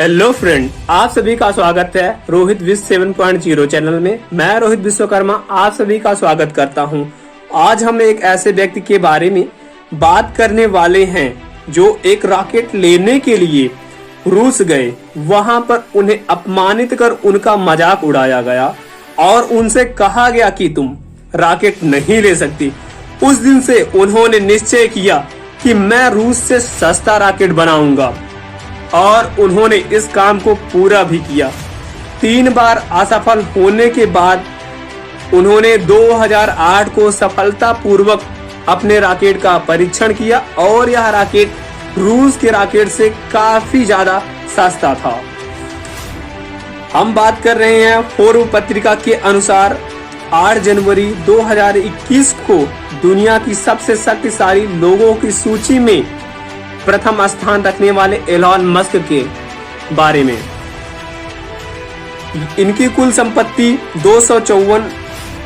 Hello friend, आप सभी का स्वागत है रोहित विश्व 7.0 चैनल में। मैं रोहित विश्वकर्मा आप सभी का स्वागत करता हूं। आज हम एक ऐसे व्यक्ति के बारे में बात करने वाले हैं जो एक रॉकेट लेने के लिए रूस गए। वहां पर उन्हें अपमानित कर उनका मजाक उड़ाया गया और उनसे कहा गया कि तुम रॉकेट नहीं ले सकती। उस दिन से उन्होंने निश्चय किया कि मैं रूस से सस्ता रॉकेट बनाऊंगा और उन्होंने इस काम को पूरा भी किया। 3 बार असफल होने के बाद उन्होंने 2008 को सफलतापूर्वक अपने रॉकेट का परीक्षण किया और यह रॉकेट रूस के रॉकेट से काफी ज्यादा सस्ता था। हम बात कर रहे हैं फोर्ब्स पत्रिका के अनुसार 8 जनवरी 2021 को दुनिया की सबसे शक्तिशाली लोगों की सूची में प्रथम स्थान रखने वाले एलॉन मस्क के बारे में। इनकी कुल संपत्ति 254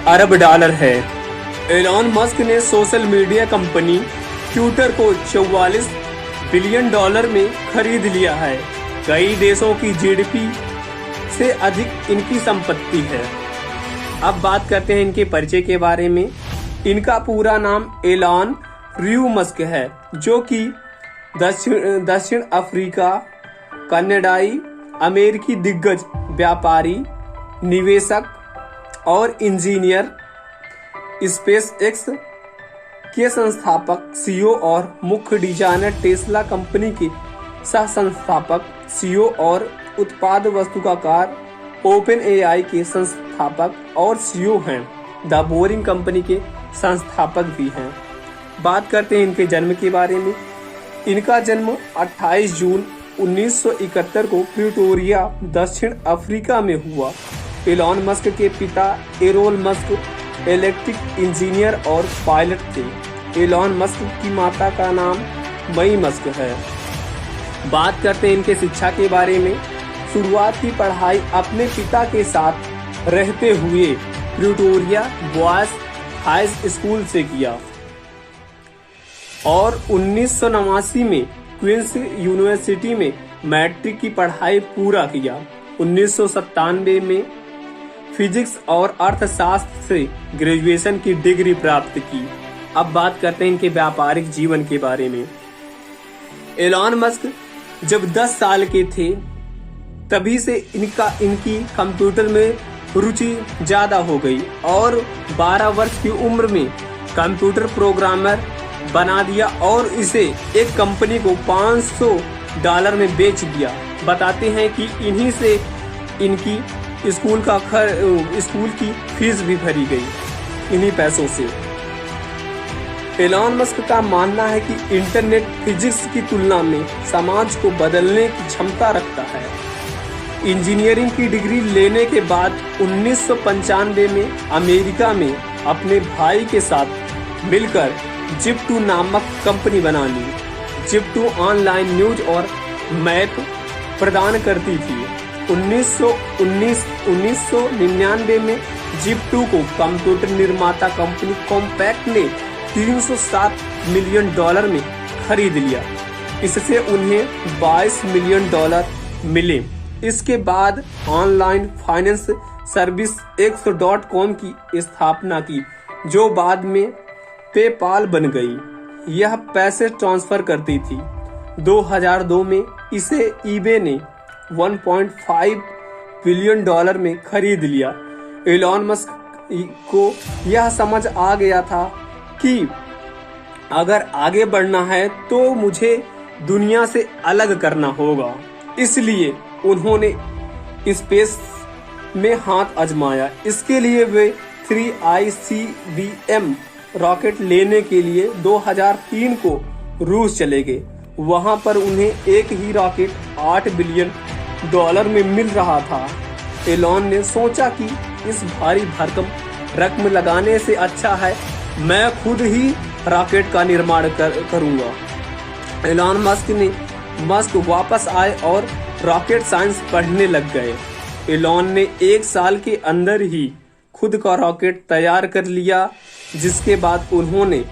अरब डॉलर है। एलॉन मस्क ने सोशल मीडिया कंपनी ट्विटर को 44 बिलियन डॉलर में खरीद लिया है। कई देशों की जीडीपी से अधिक इनकी संपत्ति है। अब बात करते हैं इनके परिचय के बारे में। इनका पूरा नाम एलॉन र्यू मस्क है, जो कि दक्षिण अफ्रीका, कनाडाई अमेरिकी दिग्गज व्यापारी, निवेशक और इंजीनियर, स्पेस एक्स के संस्थापक, सीईओ और मुख्य डिजाइनर, टेस्ला कंपनी के सह संस्थापक, सीईओ और उत्पाद वस्तुकार, ओपन एआई के संस्थापक और सीईओ हैं। द बोरिंग कंपनी के संस्थापक भी हैं। बात करते हैं इनके जन्म के बारे में। इनका जन्म 28 जून 1971 को प्रिटोरिया, दक्षिण अफ्रीका में हुआ। एलॉन मस्क के पिता एरोल मस्क इलेक्ट्रिक इंजीनियर और पायलट थे। एलॉन मस्क की माता का नाम मई मस्क है। बात करते हैं इनके शिक्षा के बारे में। शुरुआत की पढ़ाई अपने पिता के साथ रहते हुए प्रिटोरिया बॉयज हाई स्कूल से किया और 1989 में क्वींस यूनिवर्सिटी में मैट्रिक की पढ़ाई पूरा किया। 1997 में फिजिक्स और अर्थशास्त्र से ग्रेजुएशन की डिग्री प्राप्त की। अब बात करते हैं इनके व्यापारिक जीवन के बारे में। एलॉन मस्क जब 10 साल के थे तभी से इनकी कंप्यूटर में रुचि ज्यादा हो गई और 12 वर्ष की उम्र में कंप्यूटर प्रोग्रामर बना दिया और इसे एक कंपनी को $500 में बेच दिया। बताते हैं कि इन्हीं से इनकी स्कूल की फीस भी भरी गई, इन्हीं पैसों से। एलॉन मस्क का मानना है कि इंटरनेट फिजिक्स की तुलना में समाज को बदलने की क्षमता रखता है। इंजीनियरिंग की डिग्री लेने के बाद 1995 में अमेरिका में अपने भाई के साथ मिलकर जिप2 नामक कंपनी बना ली। जिप2 ऑनलाइन न्यूज और मैप प्रदान करती थी। 1999 में जिप2 को कंप्यूटर निर्माता कंपनी कॉम्पैक्ट ने $307 मिलियन में खरीद लिया। इससे उन्हें $22 मिलियन मिले। इसके बाद ऑनलाइन फाइनेंस सर्विस X.com की स्थापना की, जो बाद में पेपाल बन गई। यह पैसे ट्रांसफर करती थी। 2002 में इसे ईबे ने $1.5 बिलियन में खरीद लिया। एलॉन मस्क को यह समझ आ गया था कि अगर आगे बढ़ना है तो मुझे दुनिया से अलग करना होगा। इसलिए उन्होंने स्पेस में हाथ आजमाया। इसके लिए वे 3ICBM रॉकेट लेने के लिए 2003 को रूस चले गए। वहां पर उन्हें एक ही रॉकेट $8 बिलियन में मिल रहा था। एलॉन ने सोचा कि इस भारी भरकम रकम लगाने से अच्छा है मैं खुद ही रॉकेट का निर्माण करूंगा। एलॉन मस्क वापस आए और रॉकेट साइंस पढ़ने लग गए। एलॉन ने 1 साल के अंदर ही खुद का रॉकेट तैयार कर लिया, जिसके बाद उन्होंने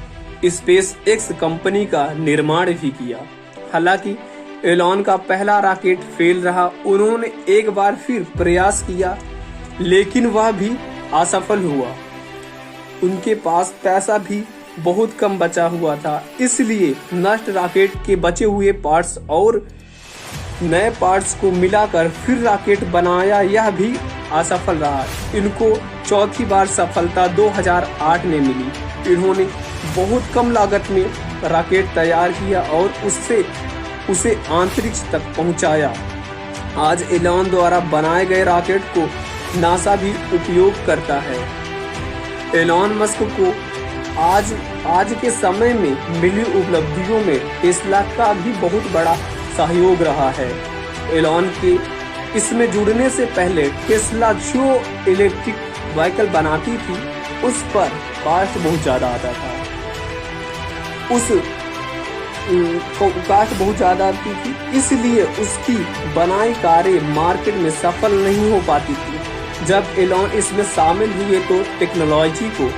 स्पेस एक्स कंपनी का निर्माण भी किया। हालांकि एलॉन का पहला रॉकेट फेल रहा। उन्होंने एक बार फिर प्रयास किया, लेकिन वह भी असफल हुआ। उनके पास पैसा भी बहुत कम बचा हुआ था, इसलिए नष्ट रॉकेट के बचे हुए पार्ट्स और नए पार्ट्स को मिलाकर फिर रॉकेट बनाया। यह भी असफल रहा। इनको चौथी बार सफलता 2008 में मिली। इन्होंने बहुत कम लागत में रॉकेट तैयार किया और उसे अंतरिक्ष तक पहुंचाया। आज एलॉन द्वारा बनाए गए रॉकेट को नासा भी उपयोग करता है। एलॉन मस्क को आज के समय में मिली उपलब्धियों में टेस्ला का भी बहुत बड़ा सहयोग रहा है। एलॉन के इसमें जुड़ने से पहले टेस्ला जो इलेक्ट्रिक व्हीकल बनाती थी, उस पर कॉस्ट बहुत ज्यादा आता था। कॉस्ट बहुत ज्यादा आती थी, इसलिए उसकी बनाई कारें मार्केट में सफल नहीं हो पाती थी। जब एलॉन इसमें शामिल हुए तो टेक्नोलॉजी को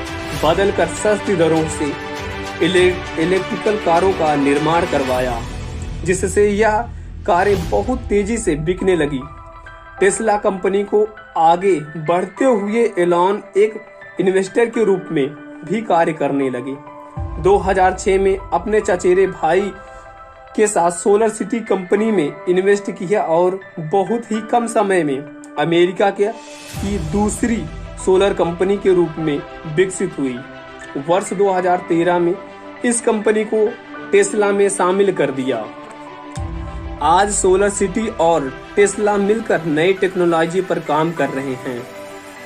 बदलकर सस्ती दरों से इलेक्ट्रिकल कारों का निर्माण करवाया, जिससे यह कारें बहुत तेजी से बिकने लगी। टेस्ला कंपनी को आगे बढ़ते हुए एलॉन एक इन्वेस्टर के रूप में भी कार्य करने लगे। 2006 में अपने चचेरे भाई के साथ सोलर सिटी कंपनी में इन्वेस्ट किया और बहुत ही कम समय में अमेरिका की दूसरी सोलर कंपनी के रूप में विकसित हुई। वर्ष 2013 में इस कंपनी को टेस्ला में शामिल कर दिया। आज सोलर सिटी और टेस्ला मिलकर नई टेक्नोलॉजी पर काम कर रहे हैं।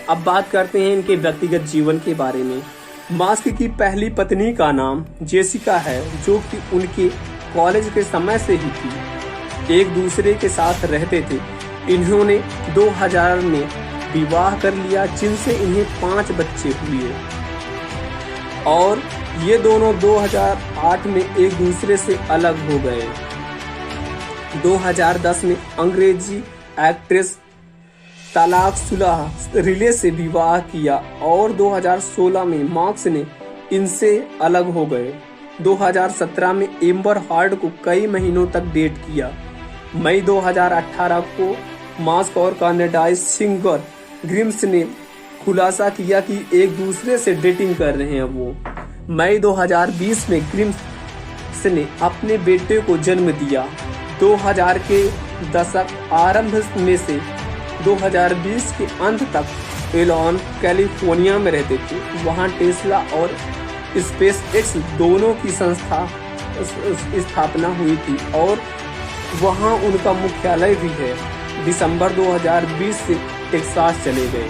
अब बात करते हैं इनके व्यक्तिगत जीवन के बारे में। मास्क की पहली पत्नी का नाम जेसिका है, जो कि उनके कॉलेज के समय से ही थी। एक दूसरे के साथ रहते थे। इन्होंने 2000 में विवाह कर लिया, जिनसे इन्हें 5 बच्चे हुए और ये दोनों 2008 में एक दूसरे से अलग हो गए। 2010 में अंग्रेजी एक्ट्रेस तलाकशुदा रिले से विवाह किया और 2016 में मार्क्स ने इनसे अलग हो गए। 2017 में एम्बर हार्ड को कई महीनों तक डेट किया। मई 2018 को मास्क और कनाडाई सिंगर ग्रिम्स ने खुलासा किया कि एक दूसरे से डेटिंग कर रहे हैं वो। मई 2020 में ग्रिम्स ने अपने बेटे को जन्म दिया। 2000 के दशक आरंभ में से 2020 के अंत तक एलॉन कैलिफोर्निया में रहते थे। वहां टेस्ला और स्पेस एक्स दोनों की स्थापना हुई थी और वहां उनका मुख्यालय भी है। दिसंबर 2020 से टेक्सास चले गए।